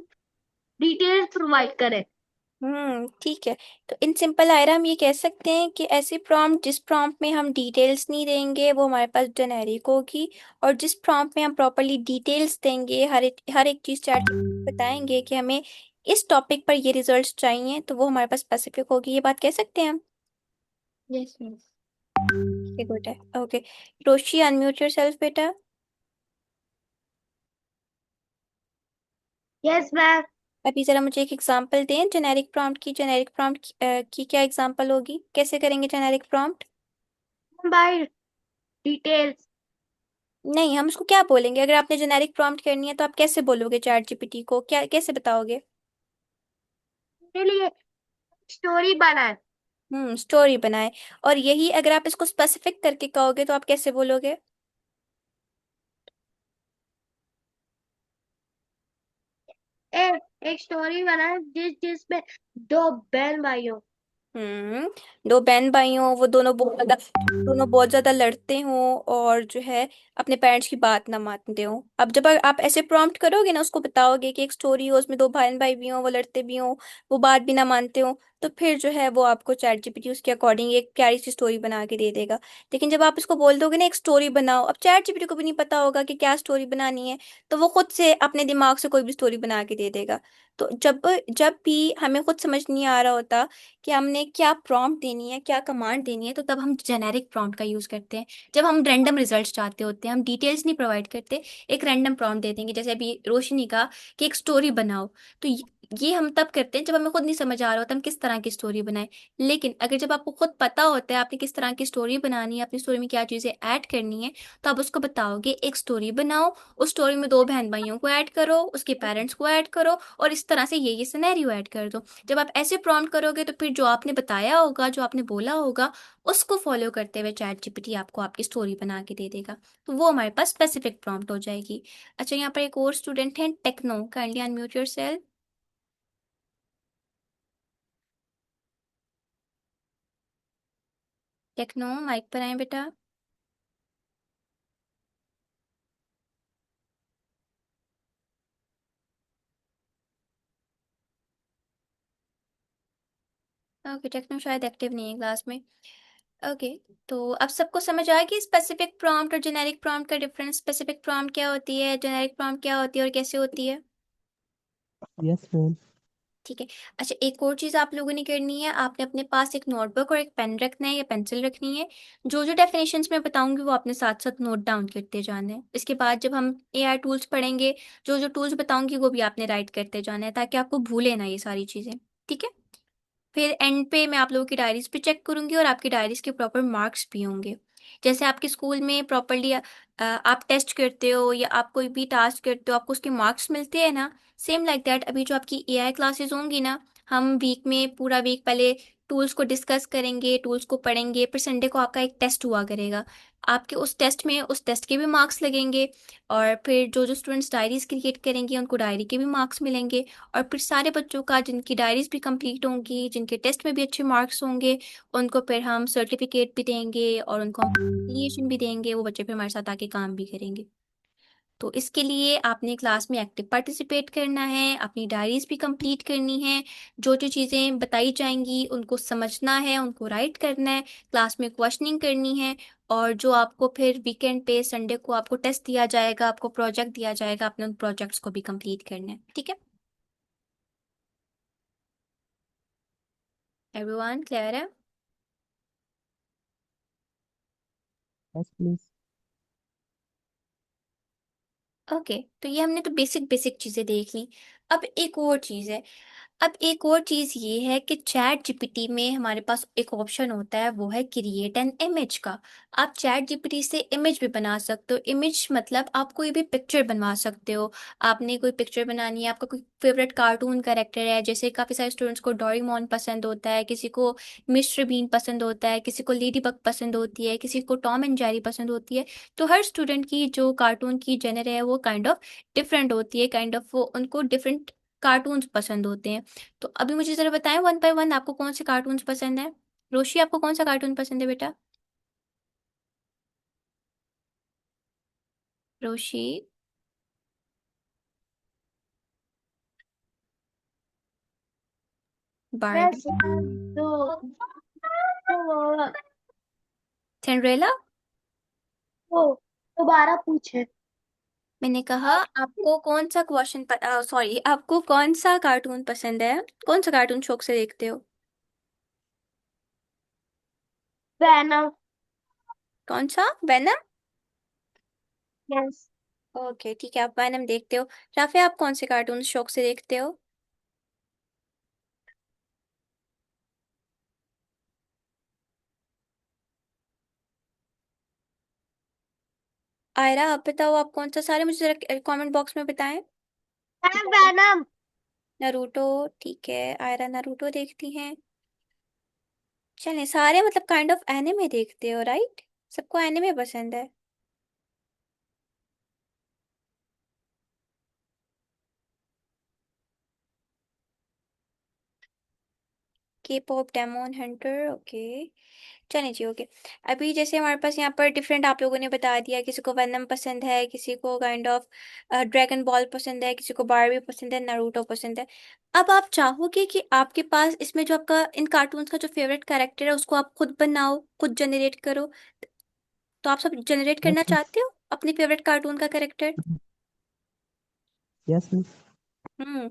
डिटेल्स प्रोवाइड करें। ठीक है। तो इन सिंपल आयरा हम ये कह सकते हैं कि ऐसी प्रॉम्प्ट जिस प्रॉम्प्ट में हम डिटेल्स नहीं देंगे वो हमारे पास जेनेरिक होगी, और जिस प्रॉम्प्ट में हम प्रॉपरली डिटेल्स देंगे, हर एक चीज़ चैट बताएंगे कि हमें इस टॉपिक पर ये रिजल्ट्स चाहिए, तो वो हमारे पास स्पेसिफिक होगी। ये बात कह सकते हैं हम? Yes miss. ये गुड है, ओके। रोशी, अनम्यूट योरसेल्फ बेटा। Yes ma'am. अभी जरा मुझे एक एग्जांपल दें जेनेरिक प्रॉम्प्ट की। जेनेरिक प्रॉम्प्ट की क्या एग्जांपल होगी? कैसे करेंगे जेनेरिक प्रॉम्प्ट? Bye details. नहीं, हम उसको क्या बोलेंगे? अगर आपने जेनेरिक प्रॉम्प्ट करनी है तो आप कैसे बोलोगे चैट जीपीटी को? क्या कैसे बताओगे? के लिए स्टोरी बनाए। स्टोरी बनाए। और यही अगर आप इसको स्पेसिफिक करके कहोगे तो आप कैसे बोलोगे? एक स्टोरी बनाए जिसमें दो बहन भाई हो। हम्म दो बहन भाई हों, वो दोनों बहुत ज्यादा लड़ते हों, और जो है अपने पेरेंट्स की बात ना मानते हों। अब जब आप ऐसे प्रॉम्प्ट करोगे ना, उसको बताओगे कि एक स्टोरी हो, उसमें दो बहन भाई भी हों, वो लड़ते भी हों, वो बात भी ना मानते हों, तो फिर जो है वो आपको चैट जीपीटी उसके अकॉर्डिंग एक प्यारी सी स्टोरी बना के दे देगा। लेकिन जब आप इसको बोल दोगे ना एक स्टोरी बनाओ, अब चैट जीपीटी को भी नहीं पता होगा कि क्या स्टोरी बनानी है, तो वो खुद से अपने दिमाग से कोई भी स्टोरी बना के दे देगा। तो जब जब भी हमें खुद समझ नहीं आ रहा होता कि हमने क्या प्रॉम्प्ट देनी है, क्या कमांड देनी है, तो तब हम जेनेरिक प्रॉम्प्ट का यूज़ करते हैं। जब हम रैंडम रिजल्ट्स चाहते होते हैं, हम डिटेल्स नहीं प्रोवाइड करते, एक रैंडम प्रॉम्प्ट दे देंगे, जैसे अभी रोशनी का कि एक स्टोरी बनाओ। तो ये हम तब करते हैं जब हमें खुद नहीं समझ आ रहा होता हम किस तरह की स्टोरी बनाएं। लेकिन अगर जब आपको खुद पता होता है आपने किस तरह की स्टोरी बनानी है, अपनी स्टोरी में क्या चीज़ें ऐड करनी है, तो आप उसको बताओगे एक स्टोरी बनाओ, उस स्टोरी में दो बहन भाइयों को ऐड करो, उसके पेरेंट्स को ऐड करो, और इस तरह से ये सिनेरियो ऐड कर दो। जब आप ऐसे प्रॉम्प्ट करोगे तो फिर जो आपने बताया होगा, जो आपने बोला होगा, उसको फॉलो करते हुए चैट जीपीटी आपको आपकी स्टोरी बना के दे देगा। तो वो हमारे पास स्पेसिफिक प्रॉम्प्ट हो जाएगी। अच्छा, यहाँ पर एक और स्टूडेंट है Techno, kindly unmute yourself. Techno, mic पर आए बेटा। ओके, टेक्नो शायद एक्टिव नहीं है क्लास में। ओके, तो अब सबको समझ आया कि स्पेसिफिक प्रॉम्प्ट और जेनेरिक प्रॉम्प्ट का डिफरेंस, स्पेसिफिक प्रॉम्प्ट क्या होती है, जेनेरिक प्रॉम्प्ट क्या होती है और कैसे होती है। Yes ma'am. ठीक है। अच्छा, एक और चीज़ आप लोगों ने करनी है, आपने अपने पास एक नोटबुक और एक पेन रखना है या पेंसिल रखनी है। जो जो डेफिनेशंस मैं बताऊंगी वो आपने साथ साथ नोट डाउन करते जाना है। इसके बाद जब हम एआई टूल्स पढ़ेंगे, जो जो टूल्स बताऊंगी वो भी आपने राइट करते जाना है, ताकि आपको भूले ना ये सारी चीज़ें। ठीक है। फिर एंड पे मैं आप लोगों की डायरीज भी चेक करूंगी और आपकी डायरीज के प्रॉपर मार्क्स भी होंगे। जैसे आपके स्कूल में प्रॉपरली आप टेस्ट करते हो या आप कोई भी टास्क करते हो, आपको उसके मार्क्स मिलते हैं ना, सेम लाइक दैट अभी जो आपकी एआई क्लासेस होंगी ना, हम वीक में पूरा वीक पहले टूल्स को डिस्कस करेंगे, टूल्स को पढ़ेंगे, फिर संडे को आपका एक टेस्ट हुआ करेगा। आपके उस टेस्ट में उस टेस्ट के भी मार्क्स लगेंगे, और फिर जो जो स्टूडेंट्स डायरीज क्रिएट करेंगे उनको डायरी के भी मार्क्स मिलेंगे। और फिर सारे बच्चों का जिनकी डायरीज भी कंप्लीट होंगी, जिनके टेस्ट में भी अच्छे मार्क्स होंगे, उनको फिर हम सर्टिफिकेट भी देंगे और उनको हम एप्रिसिएशन भी देंगे। वो बच्चे फिर हमारे साथ आके काम भी करेंगे। तो इसके लिए आपने क्लास में एक्टिव पार्टिसिपेट करना है, अपनी डायरीज भी कंप्लीट करनी है, जो जो चीज़ें बताई जाएंगी उनको समझना है, उनको राइट करना है, क्लास में क्वेश्चनिंग करनी है। और जो आपको फिर वीकेंड पे संडे को आपको टेस्ट दिया जाएगा, आपको प्रोजेक्ट दिया जाएगा, आपने उन प्रोजेक्ट्स को भी कंप्लीट करना है। ठीक है, एवरीवन क्लियर है। Yes please. ओके, तो ये हमने तो बेसिक बेसिक चीज़ें देख ली। अब एक और चीज़ है, अब एक और चीज़ ये है कि चैट जीपीटी में हमारे पास एक ऑप्शन होता है, वो है क्रिएट एन इमेज का। आप चैट जीपीटी से इमेज भी बना सकते हो। इमेज मतलब आप कोई भी पिक्चर बनवा सकते हो। आपने कोई पिक्चर बनानी है, आपका कोई फेवरेट कार्टून कैरेक्टर है, जैसे काफ़ी सारे स्टूडेंट्स को डोरेमोन पसंद होता है, किसी को मिस्टर बीन पसंद होता है, किसी को लेडी बग पसंद होती है, किसी को टॉम एंड जेरी पसंद होती है। तो हर स्टूडेंट की जो कार्टून की जेनर है वो काइंड ऑफ डिफरेंट होती है, काइंड ऑफ वो उनको डिफरेंट कार्टून्स पसंद होते हैं। तो अभी मुझे जरा बताएं वन बाय वन आपको कौन से कार्टून्स पसंद है। रोशी, आपको कौन सा कार्टून पसंद है बेटा। रोशी। बारबी। बस दो वो सिंड्रेला। वो दोबारा पूछे। मैंने कहा आपको कौन सा क्वेश्चन सॉरी, आपको कौन सा कार्टून पसंद है, कौन सा कार्टून शौक से देखते हो। वैनम। कौन सा, वेनम। यस। ओके ठीक है, आप वेनम देखते हो। राफे, आप कौन से कार्टून शौक से देखते हो। आयरा, आप बताओ आप कौन सा, सारे मुझे जरा कमेंट बॉक्स में बताएं। वैनम। नारुतो। ठीक है, आयरा नारुतो देखती हैं। चलें, सारे मतलब काइंड ऑफ एनिमे देखते हो राइट, सबको एनिमे पसंद है। के पॉप डेमोन हंटर, ओके, चलिए जी, ओके। अभी जैसे हमारे पास यहाँ पर डिफरेंट आप लोगों ने बता दिया, किसी को वेनम पसंद है, किसी को काइंड ऑफ ड्रैगन बॉल पसंद है, किसी को बारबी पसंद है, नारुतो पसंद है। अब आप चाहोगे कि आपके पास इसमें जो आपका इन कार्टून्स का जो फेवरेट कैरेक्टर है उसको आप खुद बनाओ, खुद जनरेट करो, तो आप सब जनरेट करना यस चाहते हो अपने फेवरेट कार्टून का character? Yes miss. Hmm,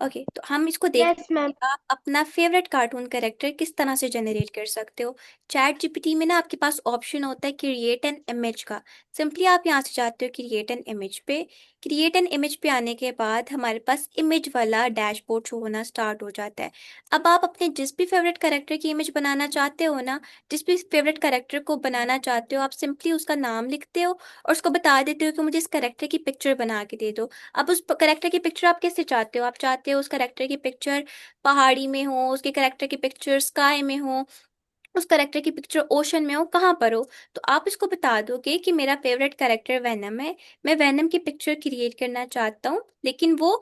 okay, तो हम इसको देखते यस हैं मैम। कि आप अपना फेवरेट कार्टून कैरेक्टर किस तरह से जनरेट कर सकते हो। चैट जीपीटी में ना आपके पास ऑप्शन होता है क्रिएट एन इमेज का। सिंपली आप यहाँ से जाते हो क्रिएट एन इमेज पे। क्रिएट एन इमेज पे आने के बाद हमारे पास इमेज वाला डैशबोर्ड शो होना स्टार्ट हो जाता है। अब आप अपने जिस भी फेवरेट कैरेक्टर की इमेज बनाना चाहते हो ना, जिस भी फेवरेट कैरेक्टर को बनाना चाहते हो, आप सिंपली उसका नाम लिखते हो और उसको बता देते हो कि मुझे इस कैरेक्टर की पिक्चर बना के दे दो। अब उस करेक्टर की पिक्चर आप कैसे चाहते हो? आप चाहते हो उस करेक्टर की पिक्चर पहाड़ी में हो, उसके करेक्टर की पिक्चर स्काई में हो, उस करेक्टर की पिक्चर ओशन में हो, कहाँ पर हो? तो आप इसको बता दोगे कि मेरा फेवरेट करेक्टर वेनम है, मैं वेनम की पिक्चर क्रिएट करना चाहता हूँ, लेकिन वो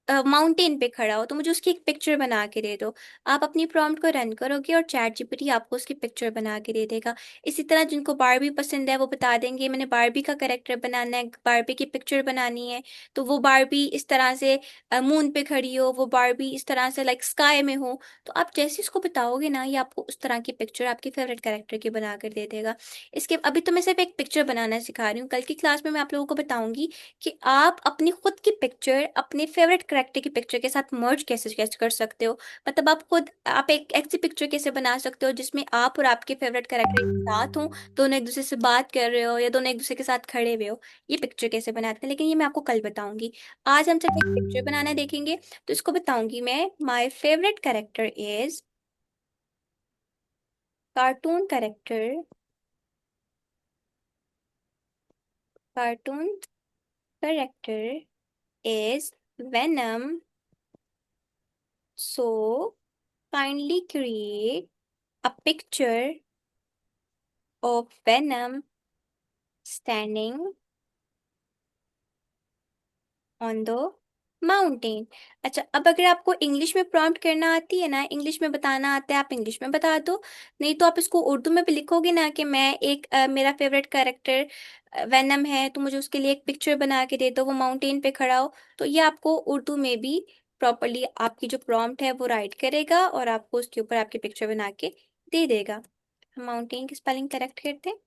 माउंटेन पे खड़ा हो, तो मुझे उसकी एक पिक्चर बना के दे दो। आप अपनी प्रॉम्प्ट को रन करोगे और चैट जीपीटी आपको उसकी पिक्चर बना के दे देगा। इसी तरह जिनको बारबी पसंद है वो बता देंगे मैंने बारबी का करेक्टर बनाना है, बारबी की पिक्चर बनानी है, तो वो बारबी इस तरह से मून पे खड़ी हो, वो बारबी इस तरह से लाइक स्काई में हो। तो आप जैसे इसको बताओगे ना, ये आपको उस तरह की पिक्चर आपके फेवरेट कैरेक्टर की बना कर दे देगा। इसके अभी तो मैं सिर्फ एक पिक्चर बनाना सिखा रही हूँ, कल की क्लास में मैं आप लोगों को बताऊंगी कि आप अपनी खुद की पिक्चर अपने फेवरेट कैरेक्टर की पिक्चर के साथ मर्ज कैसे कैसे कर सकते हो। मतलब आप एक ऐसी पिक्चर कैसे बना सकते हो जिसमें आप और आपके फेवरेट कैरेक्टर एक साथ हो, दोनों एक दूसरे से बात कर रहे हो या दोनों एक दूसरे के साथ खड़े हुए हो। ये पिक्चर कैसे बनाते हैं, लेकिन ये मैं आपको कल बताऊंगी। आज हम सिर्फ एक पिक्चर बनाना देखेंगे। तो इसको बताऊंगी मैं, my favourite character is, cartoon character, cartoon character is venom, so kindly create a picture of Venom standing on the mountain. अच्छा, अब अगर आपको इंग्लिश में प्रॉम्प्ट करना आती है ना, इंग्लिश में बताना आता है, आप इंग्लिश में बता दो। नहीं तो आप इसको उर्दू में भी लिखोगे ना कि मैं एक मेरा फेवरेट कैरेक्टर वेनम है, तो मुझे उसके लिए एक पिक्चर बना के दे दो, वो माउंटेन पे खड़ा हो। तो ये आपको उर्दू में भी प्रॉपरली आपकी जो प्रॉम्प्ट है वो राइट करेगा और आपको उसके ऊपर आपकी पिक्चर बना के दे देगा। माउंटेन की स्पेलिंग करेक्ट करते हैं।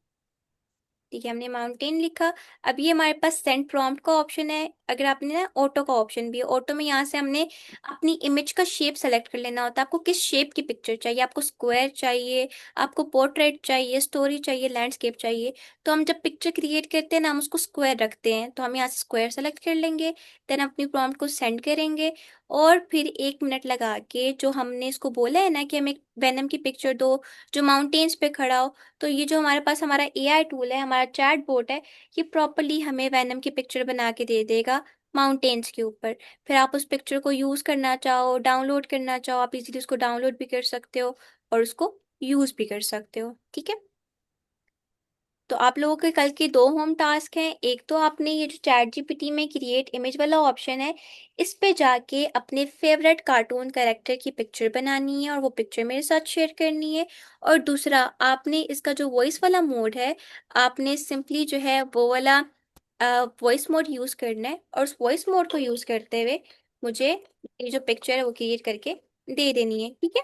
ठीक है, हमने माउंटेन लिखा। अब ये हमारे पास सेंड प्रॉम्प्ट का ऑप्शन है। अगर आपने ना ऑटो का ऑप्शन भी है, ऑटो में यहाँ से हमने अपनी इमेज का शेप सेलेक्ट कर लेना होता है। आपको किस शेप की पिक्चर चाहिए? आपको स्क्वायर चाहिए, आपको पोर्ट्रेट चाहिए, स्टोरी चाहिए, लैंडस्केप चाहिए? तो हम जब पिक्चर क्रिएट करते हैं ना, हम उसको स्क्वायर रखते हैं, तो हम यहाँ से स्क्वायर सेलेक्ट कर लेंगे। देन अपनी प्रॉम्प्ट को सेंड करेंगे और फिर 1 मिनट लगा के जो हमने इसको बोला है ना कि हमें वेनम की पिक्चर दो जो माउंटेन्स पे खड़ा हो, तो ये जो हमारे पास हमारा एआई टूल है, हमारा चैट बोट है, ये प्रॉपरली हमें वेनम की पिक्चर बना के दे देगा माउंटेन्स के ऊपर। फिर आप उस पिक्चर को यूज करना चाहो, डाउनलोड करना चाहो, आप इजीली उसको डाउनलोड भी कर सकते हो और उसको यूज भी कर सकते हो। ठीक है, तो आप लोगों के कल के 2 होम टास्क हैं। एक तो आपने ये जो चैट जीपीटी में क्रिएट इमेज वाला ऑप्शन है, इस पे जाके अपने फेवरेट कार्टून कैरेक्टर की पिक्चर बनानी है और वो पिक्चर मेरे साथ शेयर करनी है। और दूसरा, आपने इसका जो वॉइस वाला मोड है, आपने सिंपली जो है वो वाला वॉइस मोड यूज करना है और उस वॉइस मोड को यूज करते हुए मुझे ये जो पिक्चर है वो क्रिएट करके दे देनी है। ठीक है,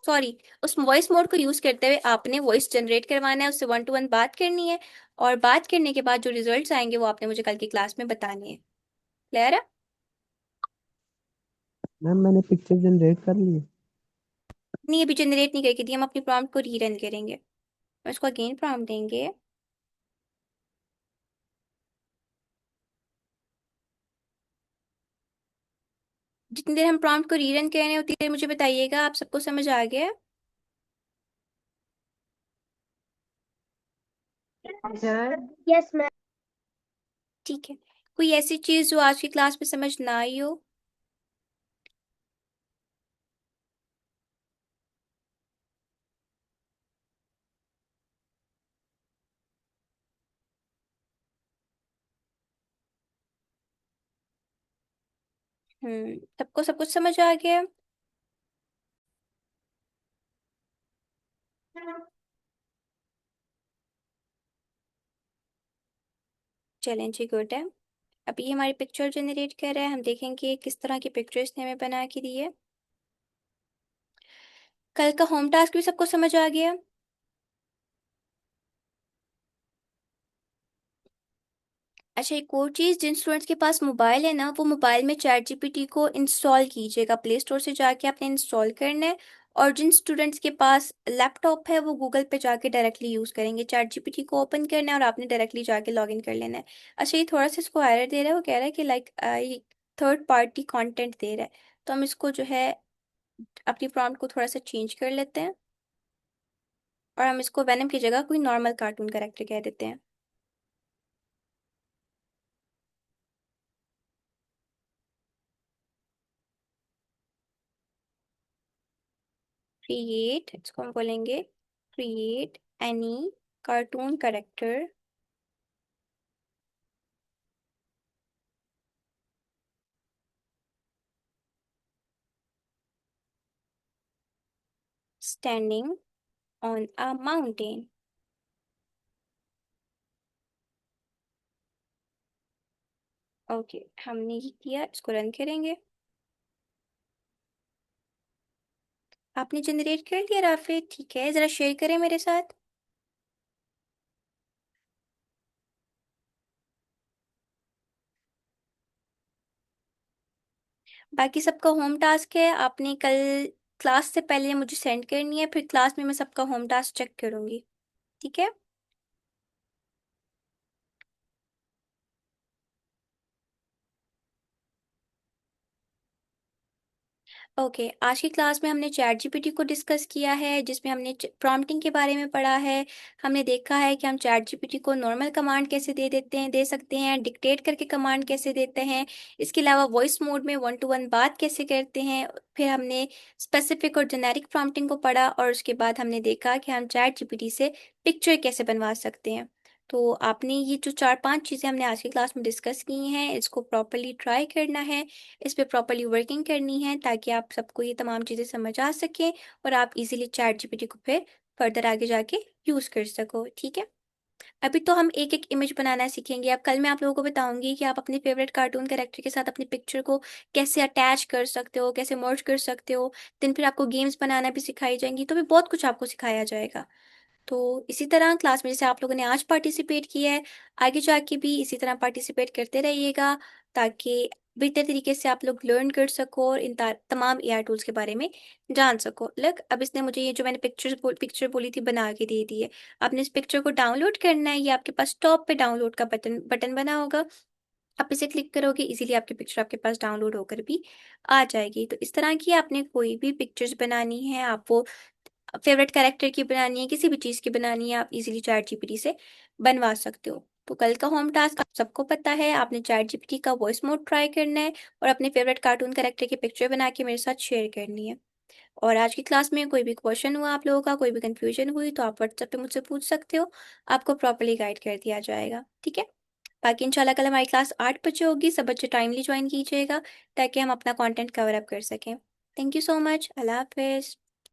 सॉरी, उस वॉइस मोड को यूज करते हुए आपने वॉइस जनरेट करवाना है, उससे 1 to 1 बात करनी है और बात करने के बाद जो रिजल्ट्स आएंगे वो आपने मुझे कल की क्लास में बताने हैं। क्लियर है? मैम मैंने पिक्चर जनरेट कर ली है। नहीं, अभी जनरेट नहीं करके दी, हम अपनी प्रॉम्प्ट को रीरन करेंगे। मैं इसको अगेन प्रॉम्प्ट देंगे। जितनी देर हम प्रॉम्प्ट को रीरन कर रहे हैं उतनी देर मुझे बताइएगा आप सबको समझ आ गया है? Yes ma'am. ठीक है, कोई ऐसी चीज जो आज की क्लास में समझ ना आई हो? सबको सब कुछ समझ आ गया है? चलें जी, गुड है। अभी ये हमारी पिक्चर जनरेट कर रहा है, हम देखेंगे किस तरह की पिक्चर इसने हमें बना के दी है। कल का होम टास्क भी सबको समझ आ गया? अच्छा, एक और चीज़, जिन स्टूडेंट्स के पास मोबाइल है ना, वो मोबाइल में चैट जीपीटी को इंस्टॉल कीजिएगा। प्ले स्टोर से जाके आपने इंस्टॉल करना है। और जिन स्टूडेंट्स के पास लैपटॉप है वो गूगल पे जाके डायरेक्टली यूज़ करेंगे। चैट जीपीटी को ओपन करना है और आपने डायरेक्टली जाके लॉग इन कर लेना है। अच्छा, ये थोड़ा सा इसको एरर दे रहा है, वो कह रहा है कि लाइक ये थर्ड पार्टी कंटेंट दे रहा है। तो हम इसको जो है अपनी प्रॉम्प्ट को थोड़ा सा चेंज कर लेते हैं और हम इसको वेनम की जगह कोई नॉर्मल कार्टून कैरेक्टर कह देते हैं। क्रिएट, इसको हम बोलेंगे create any cartoon character standing on a mountain. Okay, हमने ये किया, इसको रन करेंगे। आपने जनरेट कर लिया राफे? ठीक है, ज़रा शेयर करें मेरे साथ। बाकी सबका होम टास्क है, आपने कल क्लास से पहले मुझे सेंड करनी है, फिर क्लास में मैं सबका होम टास्क चेक करूँगी। ठीक है। ओके, आज की क्लास में हमने चैट जीपीटी को डिस्कस किया है, जिसमें हमने प्रॉम्प्टिंग के बारे में पढ़ा है। हमने देखा है कि हम चैट जीपीटी को नॉर्मल कमांड कैसे दे सकते हैं, डिक्टेट करके कमांड कैसे देते हैं। इसके अलावा वॉइस मोड में 1 to 1 बात कैसे करते हैं। फिर हमने स्पेसिफिक और जेनेरिक प्रॉम्प्टिंग को पढ़ा और उसके बाद हमने देखा कि हम चैट जीपीटी से पिक्चर कैसे बनवा सकते हैं। तो आपने ये जो 4-5 चीज़ें हमने आज की क्लास में डिस्कस की हैं, इसको प्रॉपर्ली ट्राई करना है, इस पे प्रॉपर्ली वर्किंग करनी है, ताकि आप सबको ये तमाम चीज़ें समझ आ सकें और आप इजीली चैट जीपीटी को फिर फर्दर आगे जाके यूज़ कर सको। ठीक है। अभी तो हम एक एक इमेज बनाना सीखेंगे। अब कल मैं आप लोगों को बताऊंगी कि आप अपने फेवरेट कार्टून कैरेक्टर के साथ अपनी पिक्चर को कैसे अटैच कर सकते हो, कैसे मर्ज कर सकते हो। दिन फिर आपको गेम्स बनाना भी सिखाई जाएंगी, तो भी बहुत कुछ आपको सिखाया जाएगा। तो इसी तरह क्लास में जैसे आप लोगों ने आज पार्टिसिपेट किया है, आगे जाके भी इसी तरह पार्टिसिपेट करते रहिएगा, ताकि बेहतर तरीके से आप लोग लर्न कर सको और इन तमाम एआई टूल्स के बारे में जान सको। लग, अब इसने मुझे ये जो मैंने पिक्चर बोली थी बना के दे दी है। आपने इस पिक्चर को डाउनलोड करना है, ये आपके पास टॉप पे डाउनलोड का बटन बना होगा। आप इसे क्लिक करोगे, इजीली आपकी पिक्चर आपके पास डाउनलोड होकर भी आ जाएगी। तो इस तरह की आपने कोई भी पिक्चर्स बनानी है, आप वो फेवरेट कैरेक्टर की बनानी है, किसी भी चीज़ की बनानी है, आप इजीली चैट जीपीटी से बनवा सकते हो। तो कल का होम टास्क आप सबको पता है, आपने चैट जीपीटी का वॉइस मोड ट्राई करना है और अपने फेवरेट कार्टून कैरेक्टर की पिक्चर बना के मेरे साथ शेयर करनी है। और आज की क्लास में कोई भी क्वेश्चन हुआ आप लोगों का, कोई भी कंफ्यूजन हुई, तो आप व्हाट्सएप पे मुझसे पूछ सकते हो, आपको प्रॉपर्ली गाइड कर दिया जाएगा। ठीक है। बाकी इंशाल्लाह कल हमारी क्लास 8 बजे होगी, सब बच्चे टाइमली ज्वाइन कीजिएगा ताकि हम अपना कॉन्टेंट कवर अप कर सकें। थैंक यू सो मच, अल्लाह हाफिज़।